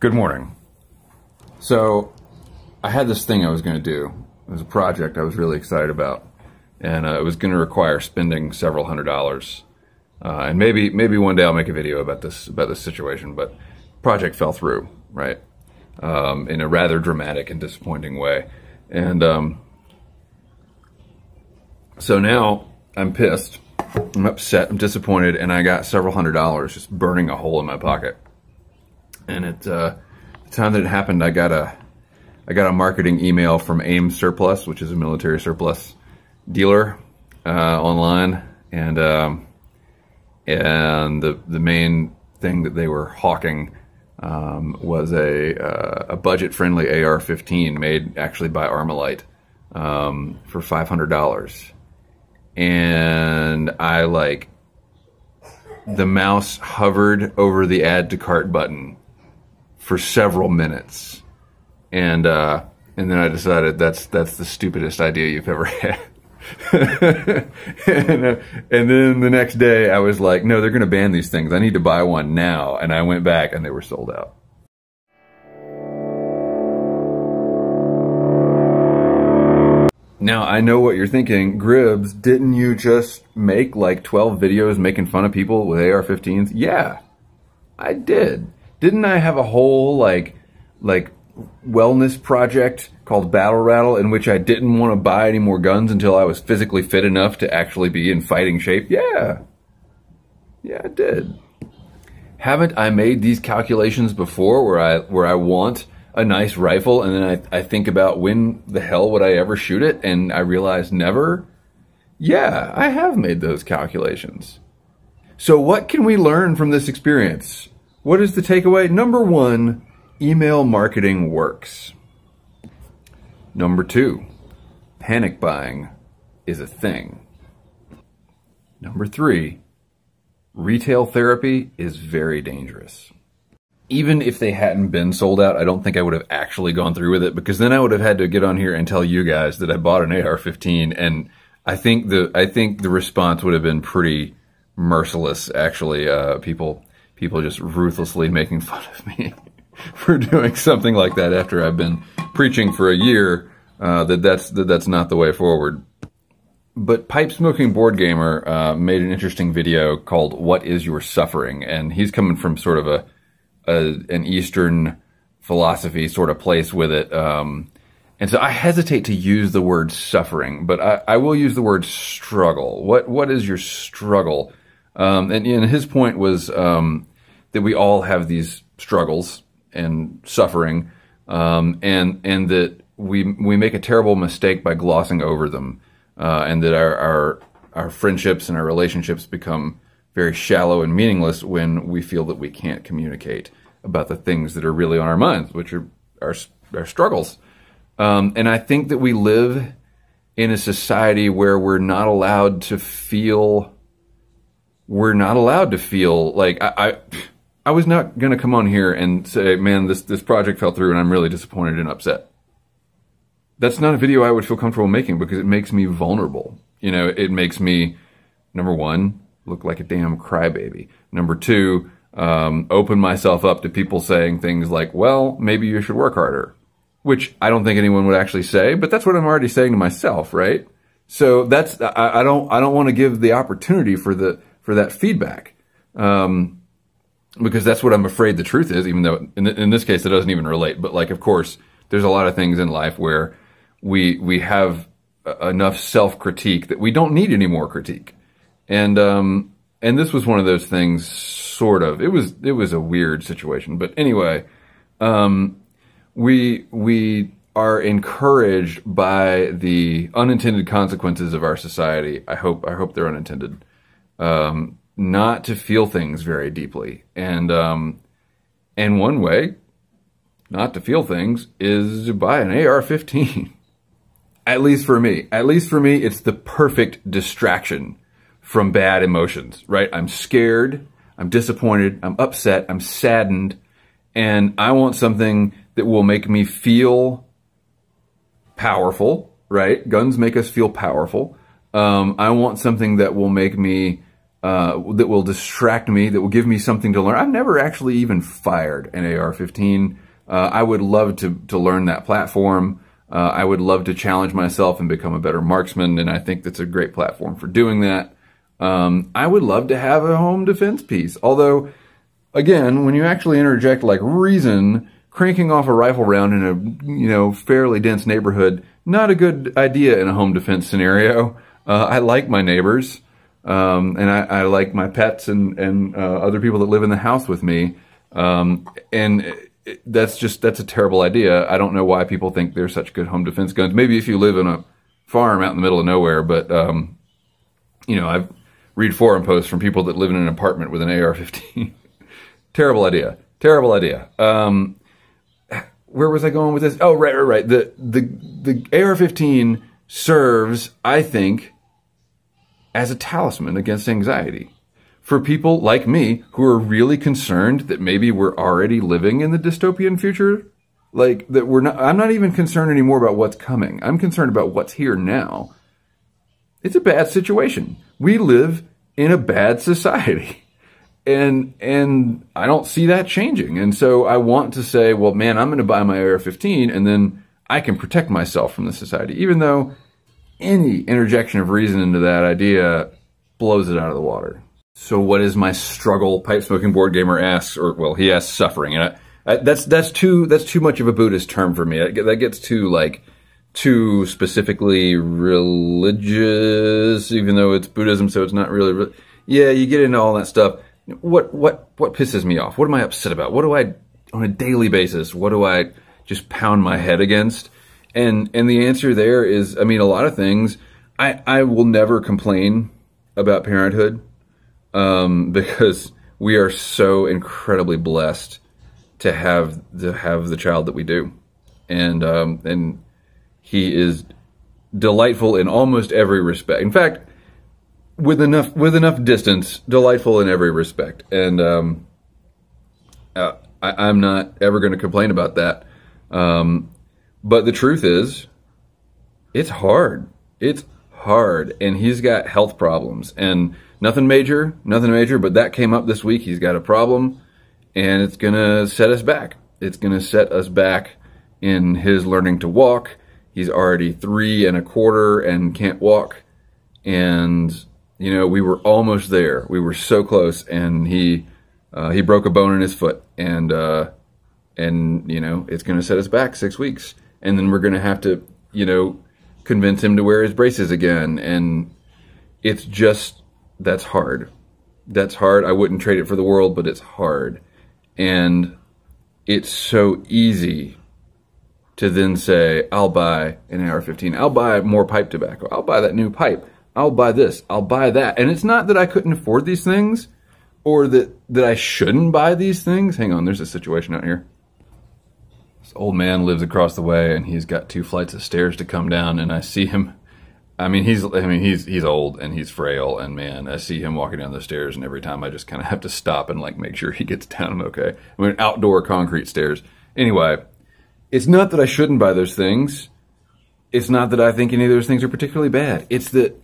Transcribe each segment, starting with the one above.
Good morning. So I had this thing I was going to do. It was a project I was really excited about, and it was going to require spending several $100s. And maybe one day I'll make a video about this situation, but project fell through, right? In a rather dramatic and disappointing way. And so now I'm pissed, I'm upset, I'm disappointed, and I got several $100s just burning a hole in my pocket. And at the time that it happened, I got a marketing email from AIM Surplus, which is a military surplus dealer online, and the main thing that they were hawking was a budget-friendly AR-15 made actually by Armalite for $500. And the mouse hovered over the add to cart button for several minutes, and then I decided that's the stupidest idea you've ever had. and then the next day I was like, no, they're going to ban these things. I need to buy one now. And I went back and they were sold out. Now I know what you're thinking. Gribbs, didn't you just make like 12 videos making fun of people with AR-15s? Yeah, I did. Didn't I have a whole like wellness project called Battle Rattle in which I didn't want to buy any more guns until I was physically fit enough to actually be in fighting shape? Yeah, I did. Haven't I made these calculations before where I want a nice rifle and then I think about when the hell would I ever shoot it and I realize never? Yeah, I have made those calculations. So what can we learn from this experience? What is the takeaway? Number one, email marketing works. Number two, panic buying is a thing. Number three, retail therapy is very dangerous. Even if they hadn't been sold out, I don't think I would have actually gone through with it, because then I would have had to get on here and tell you guys that I bought an AR-15, and I think the response would have been pretty merciless, actually. People just ruthlessly making fun of me for doing something like that after I've been preaching for a year that's not the way forward. But Pipe Smoking Board Gamer made an interesting video called "What Is Your Suffering?" and he's coming from sort of an Eastern philosophy sort of place with it. And so I hesitate to use the word suffering, but I will use the word struggle. What is your struggle? And his point was that we all have these struggles and suffering, and that we make a terrible mistake by glossing over them, and that our friendships and our relationships become very shallow and meaningless when we feel that we can't communicate about the things that are really on our minds, which are our struggles. And I think that we live in a society where we're not allowed to feel like I was not going to come on here and say, man, this project fell through and I'm really disappointed and upset. That's not a video I would feel comfortable making because it makes me vulnerable. You know, it makes me, number one, look like a damn crybaby. Number two, open myself up to people saying things like, well, maybe you should work harder, which I don't think anyone would actually say, but that's what I'm already saying to myself, right? So that's, I don't want to give the opportunity for that feedback. Because that's what I'm afraid the truth is, even though in this case it doesn't even relate. But like, of course, there's a lot of things in life where we have enough self-critique that we don't need any more critique. And this was one of those things, sort of. It was a weird situation. But anyway, we are encouraged by the unintended consequences of our society. I hope they're unintended. Not to feel things very deeply. And one way not to feel things is to buy an AR-15. At least for me. At least for me, it's the perfect distraction from bad emotions, right? I'm scared, I'm disappointed, I'm upset, I'm saddened, and I want something that will make me feel powerful, right? Guns make us feel powerful. I want something that will make me that will distract me, that will give me something to learn. I've never actually even fired an AR-15. I would love to learn that platform. I would love to challenge myself and become a better marksman, and I think that's a great platform for doing that. I would love to have a home defense piece. Although, again, when you actually interject like reason, cranking off a rifle round in a fairly dense neighborhood, not a good idea in a home defense scenario. I like my neighbors, and I like my pets and other people that live in the house with me, and that's a terrible idea. I don't know why people think they're such good home defense guns. Maybe if you live in a farm out in the middle of nowhere, but I've read forum posts from people that live in an apartment with an AR-15. Terrible idea. Terrible idea. Where was I going with this? Oh, right. The AR-15 serves, I think, as a talisman against anxiety. For people like me who are really concerned that maybe we're already living in the dystopian future, like that I'm not even concerned anymore about what's coming. I'm concerned about what's here now. It's a bad situation. We live in a bad society. And I don't see that changing. And so I want to say, well, man, I'm going to buy my AR-15 and then I can protect myself from the society, even though any interjection of reason into that idea blows it out of the water. So what is my struggle? Pipe smoking board gamer asks, or well, he asks suffering. And that's too much of a Buddhist term for me. That gets too specifically religious, even though it's Buddhism, so it's not really. Yeah, you get into all that stuff. What pisses me off? What am I upset about? What do I, on a daily basis, what do I just pound my head against? And the answer there is, I mean, a lot of things. I will never complain about parenthood, because we are so incredibly blessed to have the child that we do. And he is delightful in almost every respect. In fact, with enough distance, delightful in every respect. And I'm not ever going to complain about that. But the truth is, it's hard. It's hard. And he's got health problems. And nothing major, but that came up this week. He's got a problem, and it's going to set us back. It's going to set us back in his learning to walk. He's already 3 1/4 and can't walk. And, we were almost there. We were so close, and he broke a bone in his foot. And it's going to set us back 6 weeks. And then we're going to have to, convince him to wear his braces again. And it's just, that's hard. That's hard. I wouldn't trade it for the world, but it's hard. And it's so easy to then say, I'll buy an AR-15. I'll buy more pipe tobacco. I'll buy that new pipe. I'll buy this. I'll buy that. And it's not that I couldn't afford these things or that I shouldn't buy these things. Hang on, there's a situation out here. This old man lives across the way, and he's got 2 flights of stairs to come down, and I see him. He's old and he's frail, and man, I see him walking down the stairs, and every time I just kind of have to stop and like make sure he gets down okay. Outdoor concrete stairs. Anyway, it's not that I shouldn't buy those things. It's not that I think any of those things are particularly bad. It's that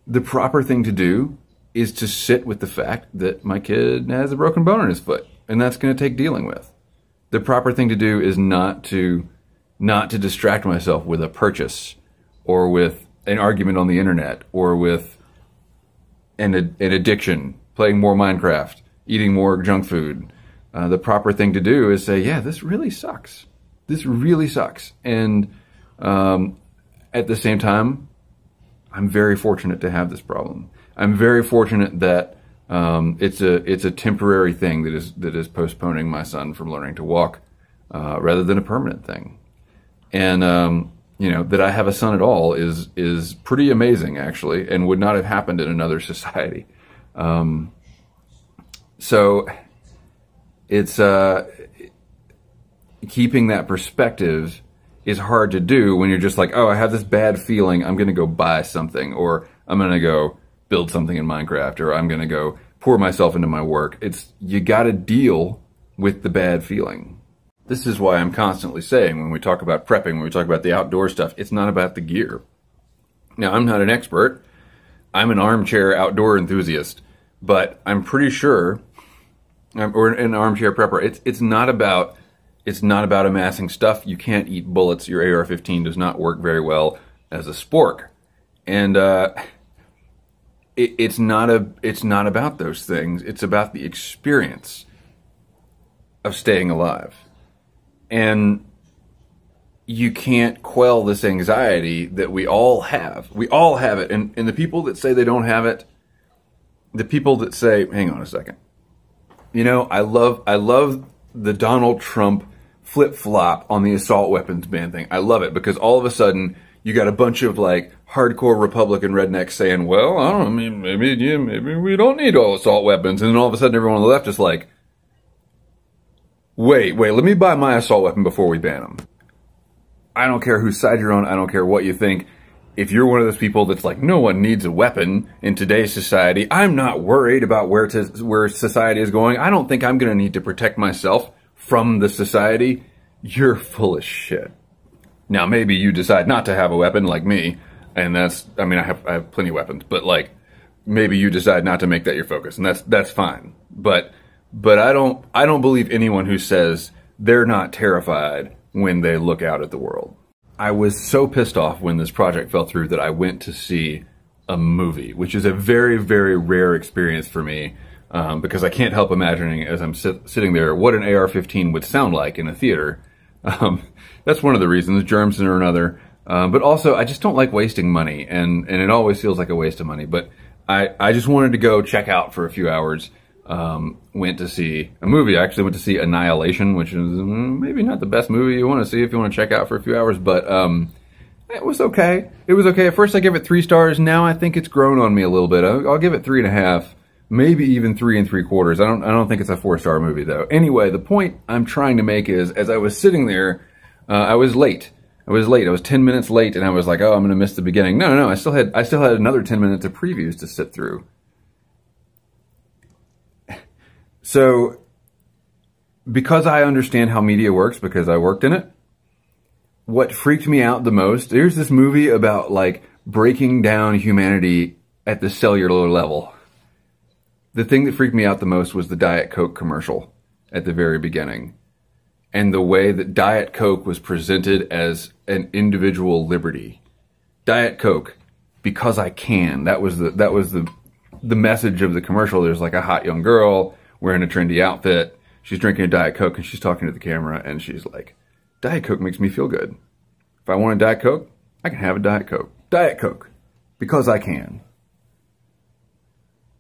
the proper thing to do is to sit with the fact that my kid has a broken bone in his foot, and that's going to take dealing with. The proper thing to do is not to distract myself with a purchase or with an argument on the internet or with an addiction, playing more Minecraft, eating more junk food. The proper thing to do is say, yeah, this really sucks. This really sucks. And at the same time, I'm very fortunate to have this problem. I'm very fortunate that it's a temporary thing that is postponing my son from learning to walk rather than a permanent thing. And that I have a son at all is pretty amazing, actually, and would not have happened in another society. So it's keeping that perspective is hard to do when you're just like, oh, I have this bad feeling, I'm going to go buy something, or I'm going to go build something in Minecraft, or I'm going to go pour myself into my work. You got to deal with the bad feeling. This is why I'm constantly saying, when we talk about prepping, when we talk about the outdoor stuff, it's not about the gear. Now, I'm not an expert. I'm an armchair outdoor enthusiast. but I'm pretty sure, or an armchair prepper, it's not about amassing stuff. You can't eat bullets. Your AR-15 does not work very well as a spork, and it's not about those things. It's about the experience of staying alive, and you can't quell this anxiety that we all have. We all have it, and the people that say they don't have it, the people that say, hang on a second, you know, I love the Donald Trump flip-flop on the assault weapons ban thing. I love it because all of a sudden you got a bunch of like hardcore Republican rednecks saying, well, I don't know, maybe we don't need all assault weapons. And then all of a sudden everyone on the left is like, wait, let me buy my assault weapon before we ban them. I don't care whose side you're on. I don't care what you think. If you're one of those people that's like, no one needs a weapon in today's society, I'm not worried about where society is going. I don't think I'm going to need to protect myself from the society. You're full of shit. Now, maybe you decide not to have a weapon like me, and that's, I mean, I have plenty of weapons, but like, maybe you decide not to make that your focus, and that's fine. But I don't believe anyone who says they're not terrified when they look out at the world. I was so pissed off when this project fell through that I went to see a movie, which is a very, very rare experience for me, because I can't help imagining as I'm sitting there what an AR-15 would sound like in a theater. That's one of the reasons, germs are another. But also, I just don't like wasting money, and it always feels like a waste of money. But I just wanted to go check out for a few hours. Went to see a movie. I actually went to see Annihilation, which is maybe not the best movie you want to see if you want to check out for a few hours, but it was okay. It was okay. At first I gave it 3 stars. Now I think it's grown on me a little bit. I'll give it 3.5, maybe even 3 3/4. I don't think it's a 4-star movie though. Anyway, the point I'm trying to make is, as I was sitting there, I was late. I was 10 minutes late, and I was like, oh, I'm going to miss the beginning. No. I still had another 10 minutes of previews to sit through. So, because I understand how media works, because I worked in it, what freaked me out the most, there's this movie about like breaking down humanity at the cellular level. The thing that freaked me out the most was the Diet Coke commercial at the very beginning. And the way that Diet Coke was presented as an individual liberty. Diet Coke, because I can. That was the message of the commercial. There's like a hot young girl wearing a trendy outfit. She's drinking a Diet Coke and she's talking to the camera and she's like, Diet Coke makes me feel good. If I want a Diet Coke, I can have a Diet Coke. Diet Coke, because I can.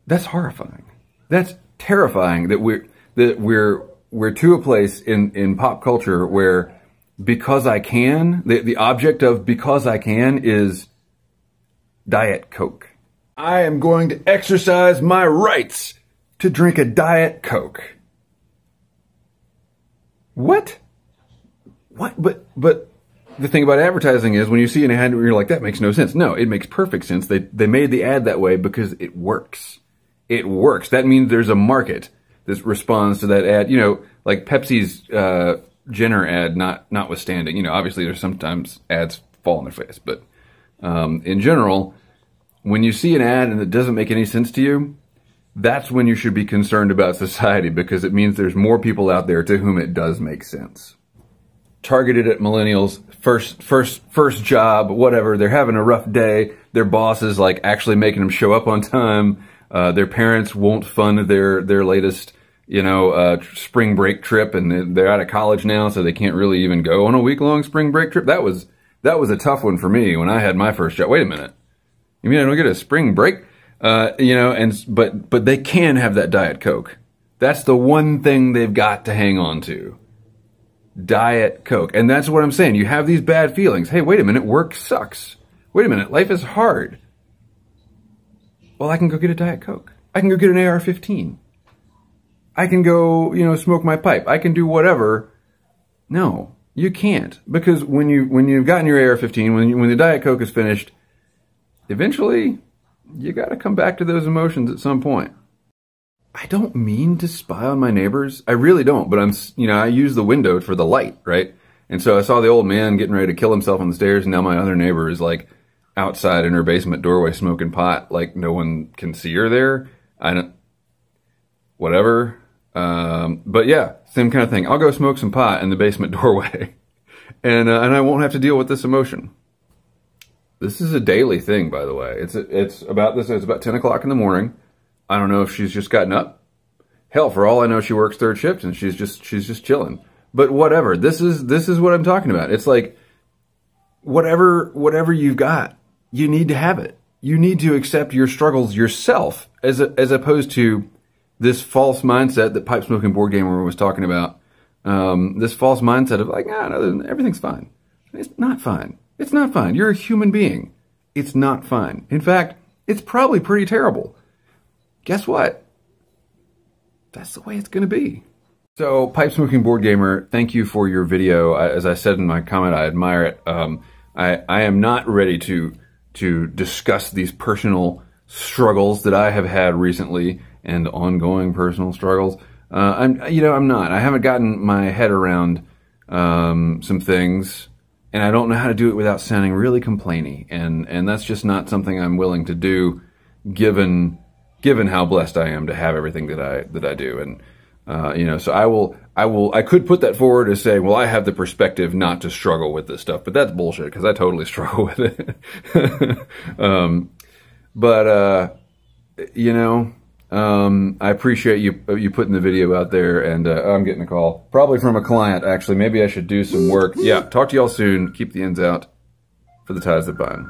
That's horrifying. That's terrifying that we're to a place in pop culture where because I can, the object of because I can is Diet Coke. I am going to exercise my rights to drink a Diet Coke. What? But the thing about advertising is when you see an ad, you're like, that makes no sense. No, it makes perfect sense. They made the ad that way because it works. It works. That means there's a market that responds to that ad. You know, like Pepsi's Jenner ad notwithstanding. You know, obviously there's sometimes ads fall on their face, but in general, when you see an ad and it doesn't make any sense to you, that's when you should be concerned about society, because it means there's more people out there to whom it does make sense. Targeted at millennials, first job, whatever. They're having a rough day. Their boss is like actually making them show up on time. Their parents won't fund their latest, spring break trip, and they're out of college now, so they can't really even go on a week-long spring break trip. That was a tough one for me when I had my first job. Wait a minute. You mean I don't get a spring break? But they can have that Diet Coke. That's the one thing they've got to hang on to. Diet Coke. And that's what I'm saying. You have these bad feelings. Hey, wait a minute, work sucks. Wait a minute, life is hard. Well, I can go get a Diet Coke. I can go get an AR-15. I can go, smoke my pipe. I can do whatever. No, you can't. Because when you've gotten your AR-15, when the Diet Coke is finished, eventually you got to come back to those emotions at some point. I don't mean to spy on my neighbors. I really don't, but I use the window for the light, right? And so I saw the old man getting ready to kill himself on the stairs, and now my other neighbor is like outside in her basement doorway smoking pot, like no one can see her there. whatever. But yeah, same kind of thing. I'll go smoke some pot in the basement doorway, and I won't have to deal with this emotion. This is a daily thing, by the way. It's about 10 o'clock in the morning. I don't know if she's just gotten up. Hell, for all I know, she works third shift and she's just chilling. But whatever. This is what I'm talking about. It's like whatever you've got, you need to have it. You need to accept your struggles yourself, as opposed to this false mindset that Pipe Smoking Board Gamer was talking about. This false mindset of like, no, everything's fine. It's not fine. It's not fine. You're a human being. It's not fine. In fact, it's probably pretty terrible. Guess what? That's the way it's going to be. So, Pipe Smoking Board Gamer, thank you for your video. As I said in my comment, I admire it. I am not ready to discuss these personal struggles that I have had recently and ongoing personal struggles. I'm not. I haven't gotten my head around some things, and I don't know how to do it without sounding really complainy. And that's just not something I'm willing to do, given how blessed I am to have everything that I do. And so I could put that forward as saying, well, I have the perspective not to struggle with this stuff, but that's bullshit, because I totally struggle with it. I appreciate you putting the video out there, and I'm getting a call, probably from a client, actually. Maybe I should do some work. Yeah, talk to y'all soon. Keep the ends out for the ties that bind.